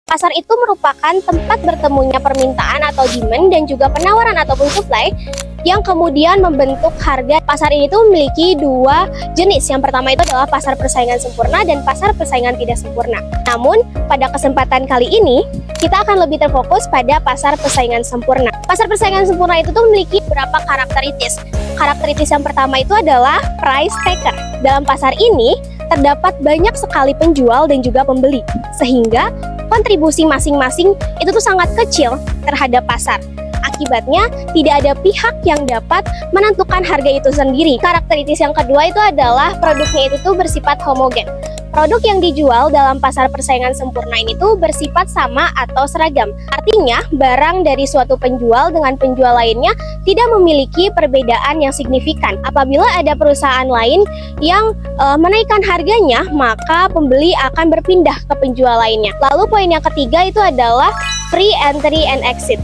Pasar itu merupakan tempat bertemunya permintaan atau demand dan juga penawaran ataupun supply yang kemudian membentuk harga. Pasar ini tuh memiliki dua jenis. Yang pertama itu adalah pasar persaingan sempurna dan pasar persaingan tidak sempurna. Namun, pada kesempatan kali ini, kita akan lebih terfokus pada pasar persaingan sempurna. Pasar persaingan sempurna itu tuh memiliki beberapa karakteristik. Karakteristik yang pertama itu adalah price taker. Dalam pasar ini, terdapat banyak sekali penjual dan juga pembeli, sehingga kontribusi masing-masing itu tuh sangat kecil terhadap pasar. Akibatnya, tidak ada pihak yang dapat menentukan harga itu sendiri. Karakteristik yang kedua itu adalah produknya itu tuh bersifat homogen. Produk yang dijual dalam pasar persaingan sempurna ini tuh bersifat sama atau seragam. Artinya, barang dari suatu penjual dengan penjual lainnya tidak memiliki perbedaan yang signifikan. Apabila ada perusahaan lain yang menaikkan harganya, maka pembeli akan berpindah ke penjual lainnya. Lalu poin yang ketiga itu adalah free entry and exit.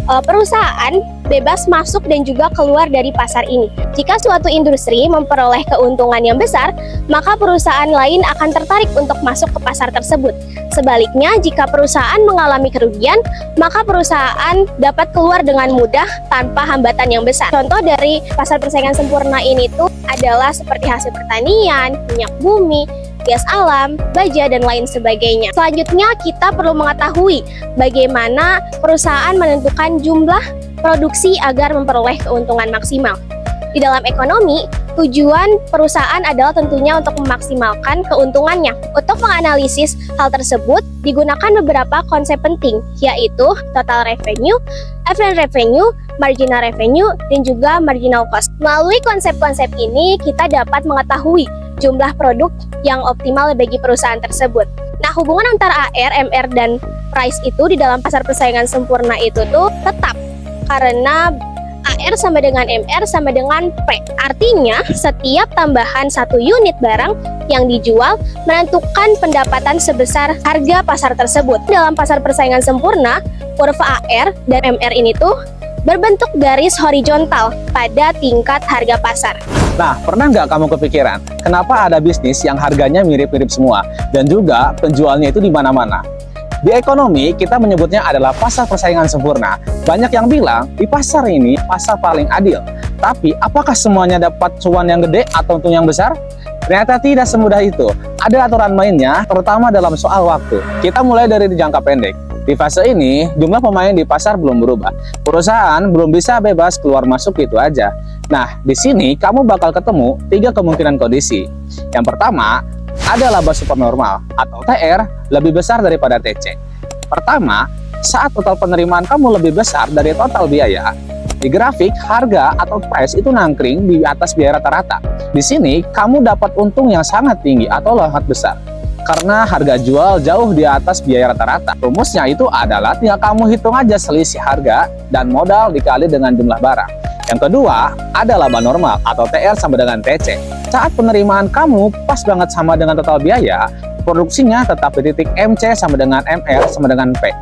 Perusahaan bebas masuk dan juga keluar dari pasar ini. Jika suatu industri memperoleh keuntungan yang besar, maka perusahaan lain akan tertarik untuk masuk ke pasar tersebut. Sebaliknya, jika perusahaan mengalami kerugian, maka perusahaan dapat keluar dengan mudah tanpa hambatan yang besar. Contoh dari pasar persaingan sempurna ini tuh adalah seperti hasil pertanian, minyak bumi, gas alam, baja, dan lain sebagainya. Selanjutnya, kita perlu mengetahui bagaimana perusahaan menentukan jumlah produksi agar memperoleh keuntungan maksimal. Di dalam ekonomi, tujuan perusahaan adalah tentunya untuk memaksimalkan keuntungannya. Untuk menganalisis hal tersebut, digunakan beberapa konsep penting, yaitu total revenue, average revenue, marginal revenue, dan juga marginal cost. Melalui konsep-konsep ini, kita dapat mengetahui jumlah produk yang optimal bagi perusahaan tersebut. Nah, hubungan antara AR, MR, dan price itu di dalam pasar persaingan sempurna itu tuh tetap, karena AR sama dengan MR sama dengan P. Artinya, setiap tambahan satu unit barang yang dijual menentukan pendapatan sebesar harga pasar tersebut. Dalam pasar persaingan sempurna, kurva AR dan MR ini tuh berbentuk garis horizontal pada tingkat harga pasar. Nah, pernah nggak kamu kepikiran, kenapa ada bisnis yang harganya mirip-mirip semua dan juga penjualnya itu di mana-mana? Di ekonomi, kita menyebutnya adalah pasar persaingan sempurna. Banyak yang bilang, di pasar ini pasar paling adil. Tapi, apakah semuanya dapat cuan yang gede atau untung yang besar? Ternyata tidak semudah itu. Ada aturan mainnya, terutama dalam soal waktu. Kita mulai dari jangka pendek. Di fase ini, jumlah pemain di pasar belum berubah. Perusahaan belum bisa bebas keluar masuk gitu aja. Nah, di sini kamu bakal ketemu 3 kemungkinan kondisi. Yang pertama, ada laba supernormal atau TR lebih besar daripada TC. Pertama, saat total penerimaan kamu lebih besar dari total biaya, di grafik harga atau price itu nangkring di atas biaya rata-rata. Di sini kamu dapat untung yang sangat tinggi atau sangat besar karena harga jual jauh di atas biaya rata-rata. Rumusnya itu adalah tinggal kamu hitung aja selisih harga dan modal dikali dengan jumlah barang. Yang kedua, ada laba normal atau TR sama dengan TC. Saat penerimaan kamu pas banget sama dengan total biaya, produksinya tetap di titik MC sama dengan MR sama dengan P.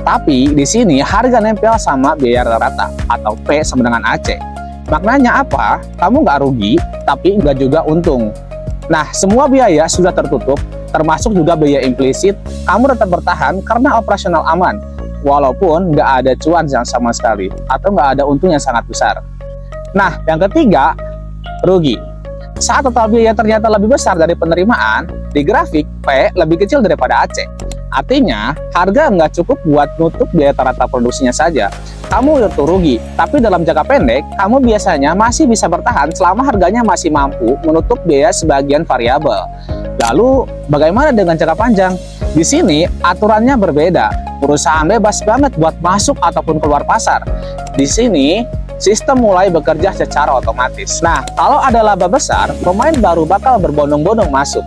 Tapi di sini harga nempel sama biaya rata-rata atau P sama dengan AC. Maknanya apa? Kamu nggak rugi, tapi nggak juga untung. Nah, semua biaya sudah tertutup, termasuk juga biaya implisit. Kamu tetap bertahan karena operasional aman, walaupun nggak ada cuan yang sama sekali atau nggak ada untung yang sangat besar. Nah, yang ketiga, rugi. Saat total biaya ternyata lebih besar dari penerimaan, di grafik P lebih kecil daripada AC. Artinya, harga nggak cukup buat nutup biaya rata produksinya saja. Kamu itu rugi, tapi dalam jangka pendek, kamu biasanya masih bisa bertahan selama harganya masih mampu menutup biaya sebagian variabel. Lalu, bagaimana dengan jangka panjang? Di sini, aturannya berbeda. Perusahaan bebas banget buat masuk ataupun keluar pasar. Di sini, sistem mulai bekerja secara otomatis. Nah, kalau ada laba besar, pemain baru bakal berbondong-bondong masuk.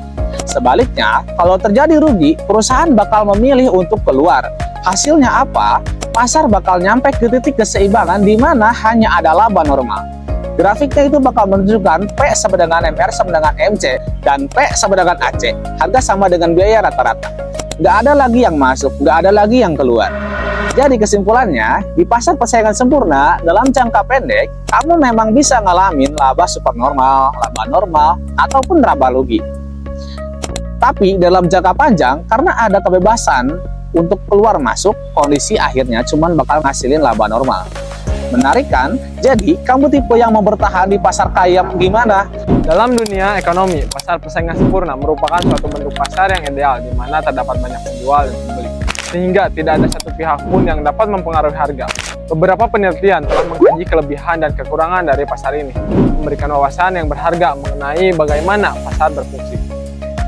Sebaliknya, kalau terjadi rugi, perusahaan bakal memilih untuk keluar. Hasilnya apa? Pasar bakal nyampe ke titik keseimbangan di mana hanya ada laba normal. Grafiknya itu bakal menunjukkan P sama dengan MR sama dengan MC dan P sama dengan AC. Harga sama dengan biaya rata-rata. Nggak ada lagi yang masuk, nggak ada lagi yang keluar. Jadi kesimpulannya, di pasar persaingan sempurna, dalam jangka pendek, kamu memang bisa ngalamin laba supernormal, laba normal, ataupun laba rugi. Tapi dalam jangka panjang, karena ada kebebasan untuk keluar masuk, kondisi akhirnya cuman bakal ngasilin laba normal. Menarik kan? Jadi, kamu tipe yang mau bertahan di pasar kaya gimana? Dalam dunia ekonomi, pasar persaingan sempurna merupakan suatu bentuk pasar yang ideal di mana terdapat banyak penjual dan pembeli, sehingga tidak ada satu pihak pun yang dapat mempengaruhi harga. Beberapa penelitian telah mengkaji kelebihan dan kekurangan dari pasar ini, memberikan wawasan yang berharga mengenai bagaimana pasar berfungsi.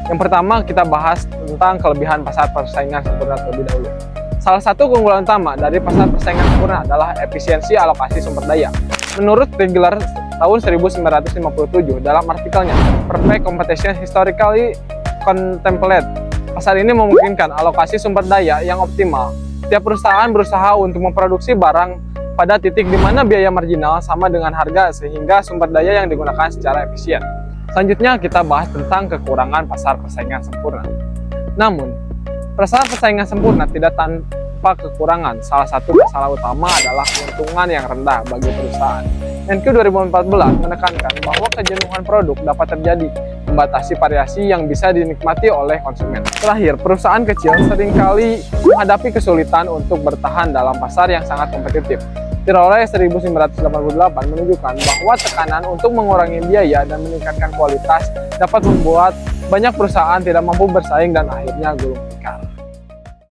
Yang pertama, kita bahas tentang kelebihan pasar persaingan sempurna terlebih dahulu. Salah satu keunggulan utama dari pasar persaingan sempurna adalah efisiensi alokasi sumber daya. Menurut Ziegler tahun 1957 dalam artikelnya Perfect Competition Historically Contemplated, pasar ini memungkinkan alokasi sumber daya yang optimal. Setiap perusahaan berusaha untuk memproduksi barang pada titik di mana biaya marginal sama dengan harga sehingga sumber daya yang digunakan secara efisien. Selanjutnya kita bahas tentang kekurangan pasar persaingan sempurna. Namun, pasar persaingan sempurna tidak tanpa kekurangan. Salah satu masalah utama adalah keuntungan yang rendah bagi perusahaan. NQ 2014 menekankan bahwa kejenuhan produk dapat terjadi, membatasi variasi yang bisa dinikmati oleh konsumen. Terakhir, perusahaan kecil seringkali menghadapi kesulitan untuk bertahan dalam pasar yang sangat kompetitif. Tirole 1988 menunjukkan bahwa tekanan untuk mengurangi biaya dan meningkatkan kualitas dapat membuat banyak perusahaan tidak mampu bersaing dan akhirnya gulung tikar.